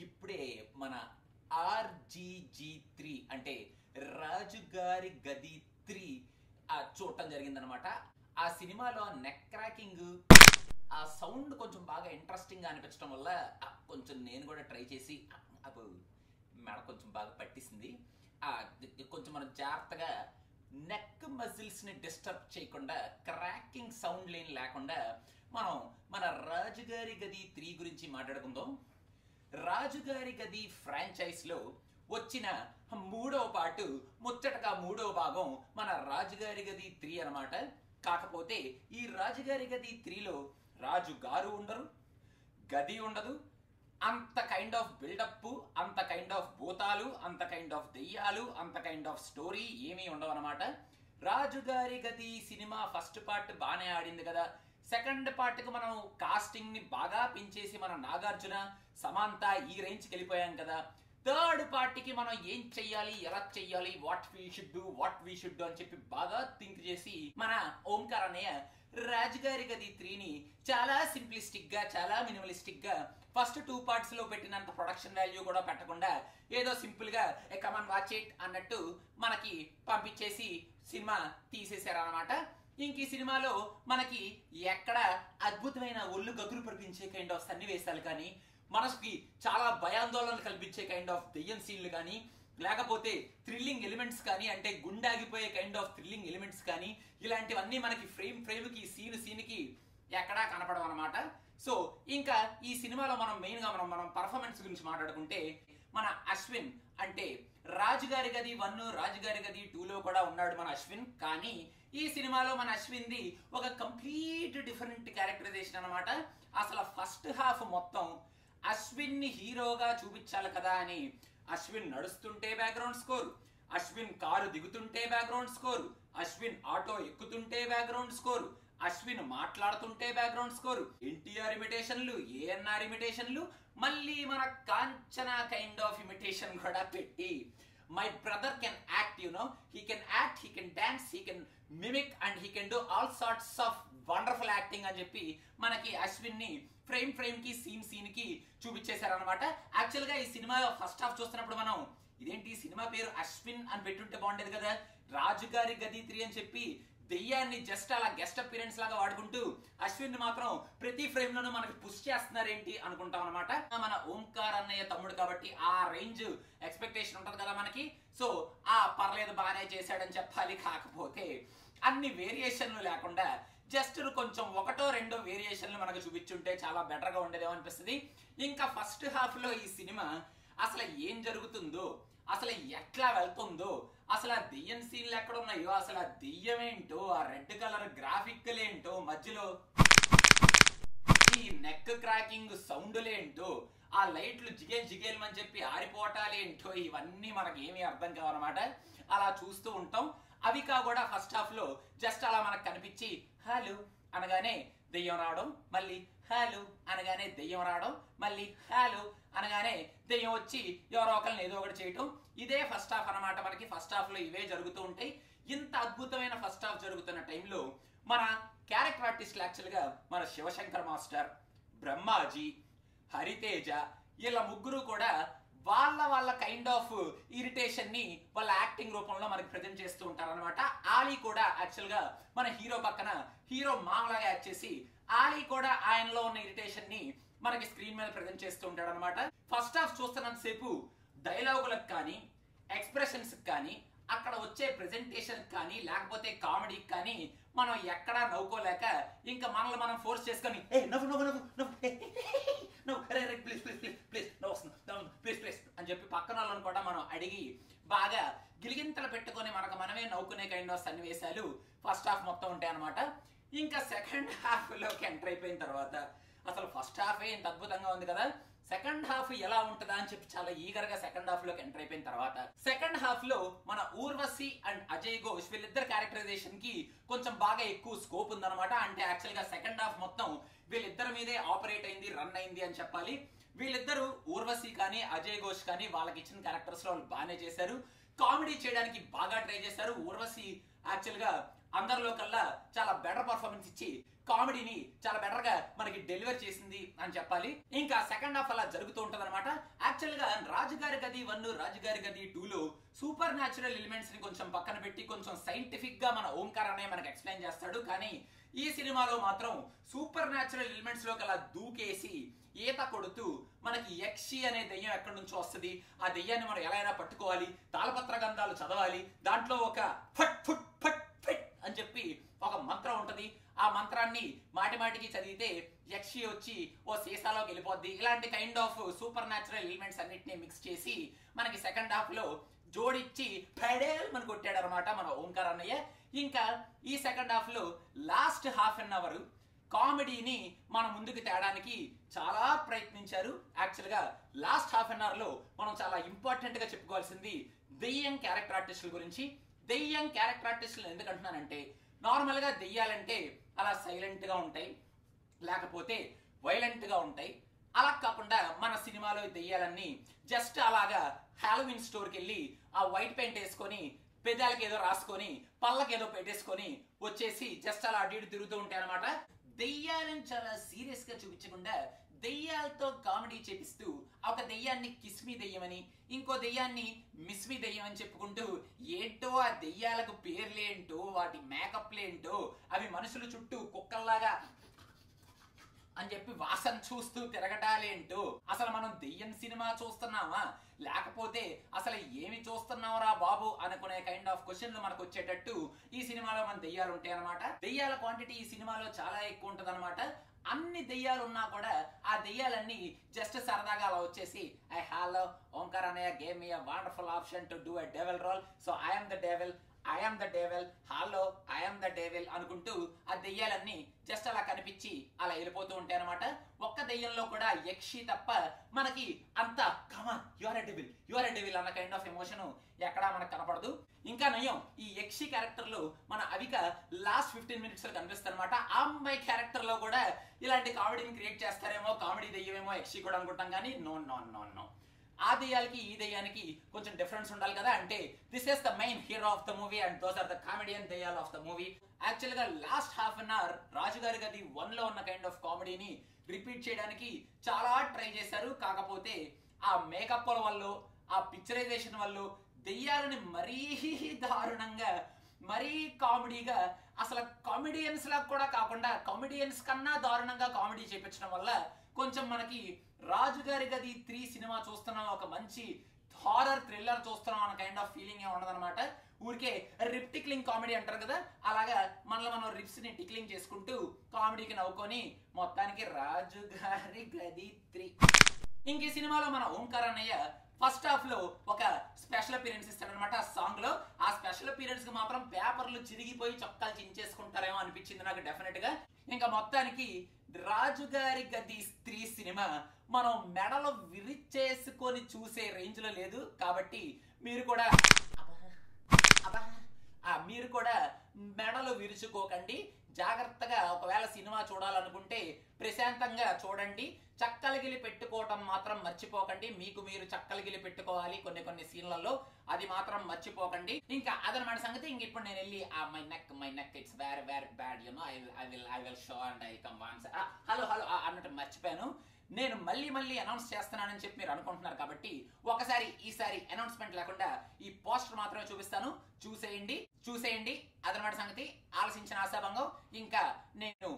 ఇప్పుడే మన RGG3 అంటే రాజుగారి గది 3 చూడటం జరిగిందనమాట. ఆ సినిమాలో నెక్ క్రాకింగ్, ఆ సౌండ్ కొంచెం బాగా ఇంట్రెస్టింగ్గా అనిపించడం వల్ల కొంచెం నేను కూడా ట్రై చేసి అప్పుడు మెడ కొంచెం బాగా పట్టిసింది. కొంచెం మనం జాగ్రత్తగా నెక్ మజిల్స్ని డిస్టర్బ్ చేయకుండా, క్రాకింగ్ సౌండ్ లేకుండా మనం మన రాజుగారి గది 3 గురించి మాట్లాడుకుందాం. రాజుగారి గది ఫ్రాంచైజ్లో వచ్చిన మూడవ పార్ట్, ముచ్చటగా మూడవ భాగం మన రాజుగారి గది 3 అన్నమాట. కాకపోతే ఈ రాజుగారి గది 3లో రాజుగారు ఉండరు, గది ఉండదు, అంత కైండ్ ఆఫ్ బిల్డప్, అంత కైండ్ ఆఫ్ భూతాలు, అంత కైండ్ ఆఫ్ దెయ్యాలు, అంత కైండ్ ఆఫ్ స్టోరీ ఏమీ ఉండవు అనమాట. రాజుగారి గది సినిమా ఫస్ట్ పార్ట్ బాగానే ఆడింది కదా. సెకండ్ పార్ట్కి మనం కాస్టింగ్ ని బాగా పెంచేసి మన నాగార్జున, సమాంత ఈ రేంజ్కి వెళ్ళిపోయాం కదా. థర్డ్ పార్టీకి మనం ఏం చెయ్యాలి, ఎలా చెయ్యాలి, వాట్ వీ షుడ్ అని చెప్పి బాగా థింక్ చేసి మన ఓంకార్ అన్నయ్య రాజుగారి గది 3ని చాలా సింప్లిస్టిక్ గా, చాలా మినిమలిస్టిక్ గా ఫస్ట్ 2 పార్ట్స్ లో పెట్టినంత ప్రొడక్షన్ వాల్యూ కూడా పెట్టకుండా ఏదో సింపుల్ గా కమాన్ వాచ్ ఇట్ అన్నట్టు మనకి పంపించేసి సినిమా తీసేశారనమాట. ఇంక ఈ సినిమాలో మనకి ఎక్కడ అద్భుతమైన ఒళ్ళు గగురు పడిపించే కైండ్ ఆఫ్ సన్నివేశాలు కానీ, మనసుకి చాలా భయాందోళన కల్పించే కైండ్ ఆఫ్ దెయ్యం సీన్లు కానీ, లేకపోతే థ్రిల్లింగ్ ఎలిమెంట్స్ కానీ, అంటే గుండాగిపోయే కైండ్ ఆఫ్ థ్రిల్లింగ్ ఎలిమెంట్స్ కానీ, ఇలాంటివన్నీ మనకి ఫ్రేమ్కి సీన్కి ఎక్కడా కనపడవు అనమాట. సో ఇంకా ఈ సినిమాలో మనం మెయిన్గా మనం పర్ఫార్మెన్స్ గురించి మాట్లాడుకుంటే, మన అశ్విన్ అంటే రాజుగారి గది 1, రాజుగారి గది 2లో కూడా ఉన్నాడు మన అశ్విన్. కానీ ఈ సినిమాలో మన అశ్విన్ది ఒక కంప్లీట్ డిఫరెంట్ క్యారెక్టరైజేషన్ అనమాట. అసలు ఫస్ట్ హాఫ్ మొత్తం అశ్విన్ ని హీరోగా చూపించాలి కదా అని అశ్విన్ నడుస్తుంటే బ్యాక్గ్రౌండ్ స్కోర్, అశ్విన్ కారు దిగుతుంటే బ్యాక్గ్రౌండ్ స్కోర్, అశ్విన్ ఆటో ఎక్కుతుంటే బ్యాక్గ్రౌండ్ స్కోర్, అశ్విన్ మాట్లాడుతుంటే బ్యాక్గ్రౌండ్ స్కోర్, ఎన్టీఆర్ ఇమిటేషన్లు, ఏఎన్ఆర్ ఇమిటేషన్లు, మళ్ళీ మన కాంచనా కైండ్ ఆఫ్ ఇమిటేషన్ కూడా పెట్టి my brother can act, he can act, he can dance, he can mimic and he can do all sorts of wonderful acting అని చెప్పి మనకి అశ్విన్ ని ఫ్రేమ్ కి సీన్ కి చూపించేశారనమాట. యాక్చువల్ గా ఈ సినిమా ఫస్ట్ హాఫ్ చూస్తున్నప్పుడు మనం ఇదేంటి సినిమా పేరు అశ్విన్ అని పెట్టుంటే బాగుండేది కదా, రాజుగారి గది 3 అని చెప్పి దెయ్యాన్ని జస్ట్ అలా గెస్ట్ అపిరెన్స్ లాగా వాడుకుంటూ అశ్విన్ మాత్రం ప్రతి ఫ్రేమ్ లోనూ మనకి పుష్ చేస్తున్నారేంటి అనుకుంటాం అనమాట. మన ఓంకార్ అన్నయ్య తమ్ముడు కాబట్టి ఆ రేంజ్ ఎక్స్పెక్టేషన్ ఉంటుంది కదా మనకి. సో పర్లేదు బాగానే చేశాడని చెప్పాలి. కాకపోతే అన్ని వేరియేషన్లు లేకుండా జస్ట్ కొంచెం 1-2 వేరియేషన్లు మనకు చూపించుంటే చాలా బెటర్ గా ఉండేదేమో అనిపిస్తుంది. ఇంకా ఫస్ట్ హాఫ్ లో ఈ సినిమా అసలు ఏం జరుగుతుందో, అసలు ఎట్లా వెళ్తుందో, అసలు ఆ దెయ్యం సీన్లు ఎక్కడ ఉన్నాయో, అసలు ఆ దెయ్యం ఏంటో, ఆ రెడ్ కలర్ గ్రాఫిక్లు ఏంటో, మధ్యలో ఈ నెక్ క్రాకింగ్ సౌండ్లేంటో, ఆ లైట్లు జిగేల్ అని చెప్పి ఆరిపోవటాలేంటో, ఇవన్నీ మనకి ఏమీ అర్థం కావన్నమాట. అలా చూస్తూ ఉంటాం. అవి కూడా ఫస్ట్ హాఫ్ లో జస్ట్ అలా మనకు కనిపించి హలో అనగానే దెయ్యం రావడం, మళ్ళీ హలో అనగానే దెయ్యం రావడం, మళ్ళీ హలో అనగానే దెయ్యం వచ్చి ఎవరో ఒకరిని ఏదో ఒకటి చేయటం, ఇదే ఫస్ట్ హాఫ్ అనమాట. మనకి ఫస్ట్ హాఫ్ లో ఇవే జరుగుతూ ఉంటాయి. ఇంత అద్భుతమైన ఫస్ట్ హాఫ్ జరుగుతున్న టైంలో మన క్యారెక్టర్ ఆర్టిస్టులు యాక్చువల్గా మన శివశంకర్ మాస్టర్, బ్రహ్మాజీ, హరితేజ, వీళ్ళ ముగ్గురు కూడా వాళ్ళ కైండ్ ఆఫ్ ఇరిటేషన్ ని వాళ్ళ యాక్టింగ్ రూపంలో మనకి ప్రజెంట్ చేస్తూ ఉంటారనమాట. ఆలీ కూడా యాక్చువల్ గా మన హీరో పక్కన హీరో మామలాగా యాక్ట్ చేసి ఆలీ కూడా ఆయనలో ఉన్న ఇరిటేషన్ ని మనకి స్క్రీన్ మీద ప్రజెంట్ చేస్తూ ఉంటాడు అనమాట. ఫస్ట్ హాఫ్ చూస్తున్నంత సేపు డైలాగులకు కానీ, ఎక్స్ప్రెషన్స్ కానీ, అక్కడ వచ్చే ప్రెజెంటేషన్ కానీ, లేకపోతే కామెడీకి కానీ మనం ఎక్కడా నవ్వుకోలేక ఇంకా మనల్ని మనం ఫోర్స్ చేసుకొని ప్లీజ్ అని చెప్పి పక్కన వాళ్ళని కూడా మనం అడిగి బాగా గిలిగింతలు పెట్టుకొని మనకు మనమే నవ్వుకునే కైండ్ ఆఫ్ సన్నివేశాలు ఫస్ట్ హాఫ్ మొత్తం ఉంటాయి అనమాట. ఇంకా సెకండ్ హాఫ్ లోకి ఎంటర్ అయిపోయిన తర్వాత అసలు ఫస్ట్ హాఫ్ ఇంత అద్భుతంగా ఉంది కదా, సెకండ్ హాఫ్ ఎలా ఉంటుందా అని చెప్పి చాలా ఈగర్ గా సెకండ్ హాఫ్ లోకి ఎంటర్ అయిపోయిన తర్వాత సెకండ్ హాఫ్ లో మన ఊర్వశి అండ్ అజయ్ ఘోష్ వీళ్ళిద్దరు క్యారెక్టరైజేషన్ కి కొంచెం బాగా ఎక్కువ స్కోప్ ఉందన్నమాట. అంటే యాక్చువల్ గా సెకండ్ హాఫ్ మొత్తం వీళ్ళిద్దరి మీదే ఆపరేట్ అయింది, రన్ అయింది అని చెప్పాలి. వీళ్ళిద్దరు ఊర్వశి కానీ అజయ్ ఘోష్ కానీ వాళ్ళకి ఇచ్చిన క్యారెక్టర్స్ లో వాళ్ళు బాగానే చేశారు. కామెడీ చేయడానికి బాగా ట్రై చేశారు. ఊర్వశి యాక్చువల్ గా అందరిలో కల్లా చాలా బెటర్ పర్ఫార్మెన్స్ ఇచ్చి కామెడీని చాలా బెటర్ గా మనకి డెలివర్ చేసింది అని చెప్పాలి. ఇంకా సెకండ్ హాఫ్ అలా జరుగుతూ ఉంటది అనమాట. యాక్చువల్ గా రాజుగారి గది 1, రాజుగారి గది 2లో సూపర్ న్యాచురల్ ఎలిమెంట్స్ ని కొంచెం పక్కన పెట్టి కొంచెం సైంటిఫిక్ గా మన ఓంకార్ అనే మనకి ఎక్స్ప్లెయిన్ చేస్తాడు. కానీ ఈ సినిమాలో మాత్రం సూపర్ న్యాచురల్ ఎలిమెంట్స్ లోకి అలా దూకేసి ఈత కొడుతూ మనకి యక్షి అనే దెయ్యం ఎక్కడి నుంచో వస్తుంది, ఆ దెయ్యాన్ని మనం ఎలా అయినా పట్టుకోవాలి, తాళపత్ర గంధాలు చదవాలి, దాంట్లో ఒక ఫట్ ఫుట్ ఫట్ ఫిట్ అని చెప్పి ఒక మంత్రం ఉంటది. ఆ మంత్రాన్ని మాటి మాటికి చదివితే యక్షి వచ్చి ఓ సీసాలోకి వెళ్ళిపోద్ది. ఇలాంటి kind of super natural elements అన్నిటిని మిక్స్ చేసి మనకి సెకండ్ హాఫ్ లో జోడిచ్చి ఫెడేల్ మన కొట్టాడు అనమాట మన ఓంకార్ అన్నయ్య. ఇంకా ఈ సెకండ్ హాఫ్ లో లాస్ట్ హాఫ్ అన్ అవర్ కామెడీని మన ముందుకు తేడానికి చాలా ప్రయత్నించారు. యాక్చువల్ గా లాస్ట్ హాఫ్ అన్ అవర్ లో మనం చాలా ఇంపార్టెంట్ గా చెప్పుకోవాల్సింది దెయ్యం క్యారెక్టర్ ఆర్టిస్టుల గురించి. దెయ్యం క్యారెక్టర్ ఆర్టిస్టులు ఎందుకంటున్నానంటే, నార్మల్ గా దెయ్యాలంటే అలా సైలెంట్ గా ఉంటాయి, లేకపోతే వైలెంట్ గా ఉంటాయి. అలా కాకుండా మన సినిమాలో దెయ్యాలన్నీ జస్ట్ అలాగా హాలోవిన్ స్టోర్కి వెళ్ళి ఆ వైట్ పెయింట్ వేసుకొని పెదాలకి ఏదో రాసుకొని పళ్ళకి ఏదో పెట్టేసుకొని వచ్చేసి జస్ట్ అలా అటు ఇటు తిరుగుతూ ఉంటాయి అనమాట. దెయ్యాలను చాలా సీరియస్ గా చూపించకుండా దెయ్యాలతో కామెడీ చేపిస్తూ ఒక దెయ్యాన్ని కిస్మి దెయ్యమని, ఇంకో దెయ్యాన్ని మిస్మి దెయ్యం అని చెప్పుకుంటూ ఏంటో ఆ దెయ్యాలకు పేర్లేంటో వాటి మేకప్లేంటో అవి మనుషుల చుట్టూ కుక్కల్లాగా అని చెప్పి వాసన చూస్తూ తిరగటాలేంటో, అసలు మనం దెయ్యం సినిమా చూస్తున్నామా లేకపోతే అసలు ఏమి చూస్తున్నావురా బాబు అనుకునే కైండ్ ఆఫ్ క్వశ్చన్లు మనకు వచ్చేటట్టు ఈ సినిమాలో మన దెయ్యాలు ఉంటాయి అనమాట. దెయ్యాల క్వాంటిటీ ఈ సినిమాలో చాలా ఎక్కువ ఉంటది అనమాట. అన్ని దెయ్యాలు ఉన్నా కూడా ఆ దెయ్యాలన్నీ జస్ట్ సరదాగా అలా వచ్చేసి ఐ హలో ఓంకార్ అన్నయ్య gave me a wonderful option to do a devil role, so I am the devil, I am the devil, hello I am the devil అనుకుంటూ ఆ దెయ్యాలన్నీ జస్ట్ అలా కనిపించి అలా వెళ్ళిపోతూ ఉంటాయి అనమాట. ఒక్క దెయ్యంలో కూడా యక్షి తప్ప మనకి అంత come on your a devil your a devil అన్న కైండ్ ఆఫ్ ఎమోషన్ ఎక్కడా మనకు కనపడదు. ఇంకా నయం ఈ యక్షి క్యారెక్టర్ లో మన అవిక లాస్ట్ 15 minutes లో కనిపిస్తుంది అనమాట. ఆ అమ్మాయి క్యారెక్టర్ లో కూడా ఇలాంటి కామెడీని క్రియేట్ చేస్తారేమో, కామెడీ దెయ్యమేమో యక్షి కూడా అనుకుంటాం. కానీ నో నో నో నో, ఆ దెయ్యాలకి ఈ దెయ్యానికి కొంచెం డిఫరెన్స్ ఉండాలి కదా. అంటే this is the main hero of the movie and those are the comedian దెయ్యాలు ఆఫ్ ద మూవీ. యాక్చువల్ గా last half an hour Rajugari Gadhi 1లో ఉన్న కైండ్ ఆఫ్ కామెడీని రిపీట్ చేయడానికి చాలా ట్రై చేశారు. కాకపోతే ఆ మేకప్ల వల్ల, ఆ పిక్చరైజేషన్ వల్ల దెయ్యాలని మరీ దారుణంగా మరీ కామెడీగా అసలు కామెడియన్స్ లా కూడా కాకుండా కామెడియన్స్ కన్నా దారుణంగా కామెడీ చేపించడం వల్ల కొంచెం మనకి రాజుగారి గది 3 సినిమా చూస్తున్నాం, ఒక మంచి హారర్ థ్రిల్లర్ చూస్తున్నాం అన్న కైండ్ ఆఫ్ ఫీలింగ్ ఏ ఉండదన్నమాట. ఊరికే రిప్ టిక్లింగ్ కామెడీ అంటారు కదా, అలాగా మనలో మనం రిప్స్ ని టిక్లింగ్ చేసుకుంటూ కామెడీకి నవ్వుకొని మొత్తానికి రాజుగారి గది 3. ఇంక ఈ సినిమాలో మన ఓంకార్ అన్నయ్య ఫస్ట్ హాఫ్ లో ఒక స్పెషల్ అపీరెన్స్ ఇస్తాడనమాట సాంగ్ లో. ఆ స్పెషల్ అపీరెన్స్ కి మాత్రం పేపర్లు చిరిగిపోయి చొక్కాలు చించేసుకుంటారేమో అనిపించింది నాకు డెఫినెట్ గా. ఇంకా మొత్తానికి రాజుగారి గది 3 సినిమా మనం మెడలో విరిచేసుకొని చూసే రేంజ్ లో లేదు. కాబట్టి మీరు కూడా మెడలు విరుచుకోకండి, జాగ్రత్తగా ఒకవేళ సినిమా చూడాలనుకుంటే ప్రశాంతంగా చూడండి. చక్కలగిలి పెట్టుకోవటం మాత్రం మర్చిపోకండి. మీకు మీరు చక్కలగిలి పెట్టుకోవాలి కొన్ని సీన్లలో, అది మాత్రం మర్చిపోకండి. ఇంకా అదనమాట సంగతి. ఇంక ఇప్పుడు నేను వెళ్ళి my neck it's very very bad you know, I will show and I come once hello అన్నట్టు మర్చిపోయాను. నేను మళ్ళీ అనౌన్స్ చేస్తున్నానని చెప్పి మీరు అనుకుంటున్నారు కాబట్టి ఈసారి అనౌన్స్మెంట్ లేకుండా ఈ పోస్టర్ మాత్రమే చూపిస్తాను. చూసేయండి అదనమాట సంగతి. ఆలోచించిన ఆశాభంగం. ఇంకా నేను